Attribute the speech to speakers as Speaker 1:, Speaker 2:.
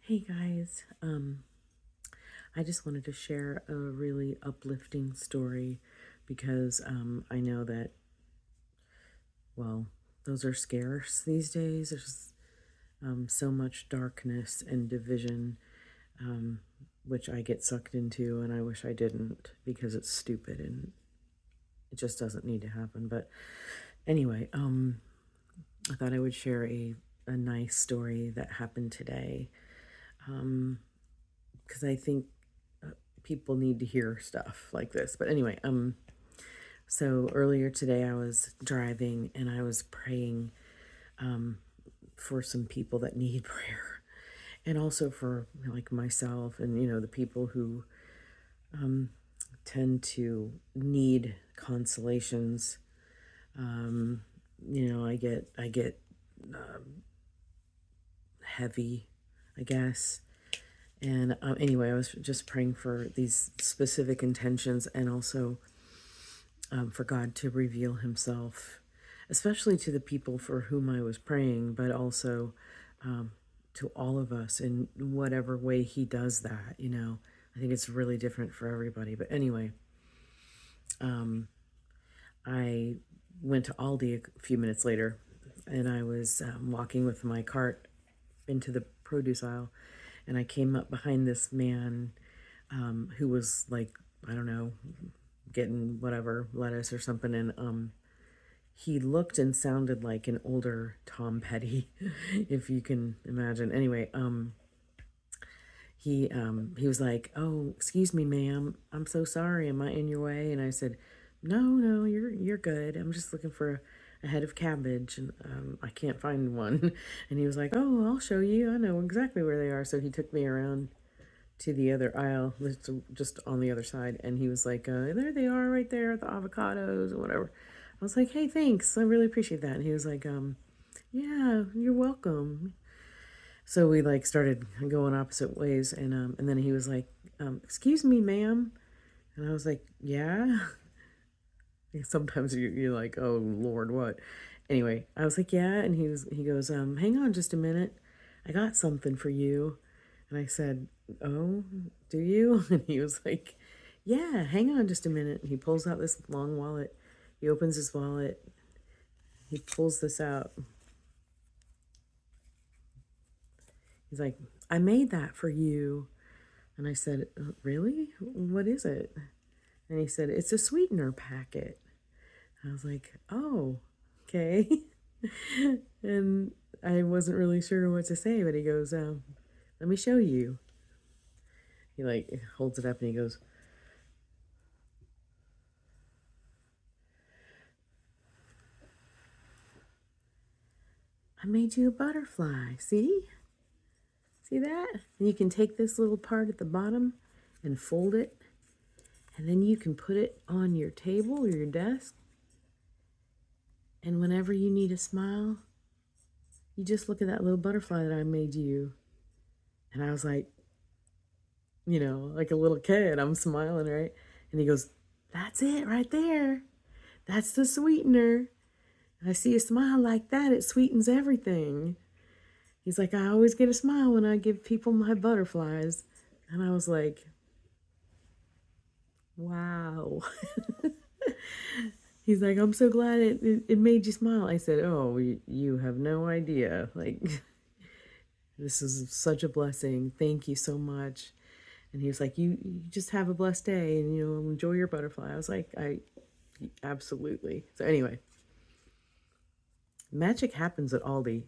Speaker 1: Hey guys, I just wanted to share a really uplifting story because I know that, well, those are scarce these days. There's so much darkness and division, um, which I get sucked into, and I wish I didn't because it's stupid and it just doesn't need to happen. But anyway, I thought I would share a nice story that happened today because I think people need to hear stuff like this. But anyway, so earlier today I was driving and I was praying for some people that need prayer, and also for like myself and the people who tend to need consolations. I get heavy, I guess. And anyway, I was just praying for these specific intentions, and also for God to reveal himself, especially to the people for whom I was praying, but also to all of us in whatever way he does that. I think it's really different for everybody. But anyway, I went to Aldi a few minutes later, and I was walking with my cart into the produce aisle, and I came up behind this man who was like, I don't know, getting whatever lettuce or something, and he looked and sounded like an older Tom Petty, if you can imagine. Anyway, he was like, "Oh, excuse me, ma'am. I'm so sorry. Am I in your way?" And I said, "No, no, you're good. I'm just looking for a head of cabbage, and I can't find one." And he was like, "Oh, I'll show you. I know exactly where they are." So he took me around to the other aisle, just on the other side, and he was like, "There they are, right there, the avocados and whatever." I was like, "Hey, thanks. I really appreciate that." And he was like, "Yeah, you're welcome." So we like started going opposite ways, and then he was like, "Excuse me, ma'am," and I was like, "Yeah." Sometimes you're like, "Oh Lord, what?" Anyway, I was like, "Yeah," and he goes, "Hang on just a minute, I got something for you." And I said, "Oh, do you?" And he was like, "Yeah, hang on just a minute." And he pulls out this long wallet. He opens his wallet. He pulls this out. He's like, "I made that for you." And I said, "Really? What is it?" And he said, "It's a sweetener packet." I was like, "Oh, okay." And I wasn't really sure what to say, but he goes, "Let me show you." He like holds it up and he goes, "I made you a butterfly. See? See that? And you can take this little part at the bottom and fold it, and then you can put it on your table or your desk. And whenever you need a smile, you just look at that little butterfly that I made you." And I was like, like a little kid, I'm smiling, right? And he goes, "That's it right there. That's the sweetener. I see a smile like that, it sweetens everything." He's like, "I always get a smile when I give people my butterflies." And I was like, wow. He's like, "I'm so glad it made you smile." I said, "Oh, you have no idea. Like, this is such a blessing. Thank you so much." And he was like, you just have a blessed day and, enjoy your butterfly." I was like, absolutely. So anyway, magic happens at Aldi.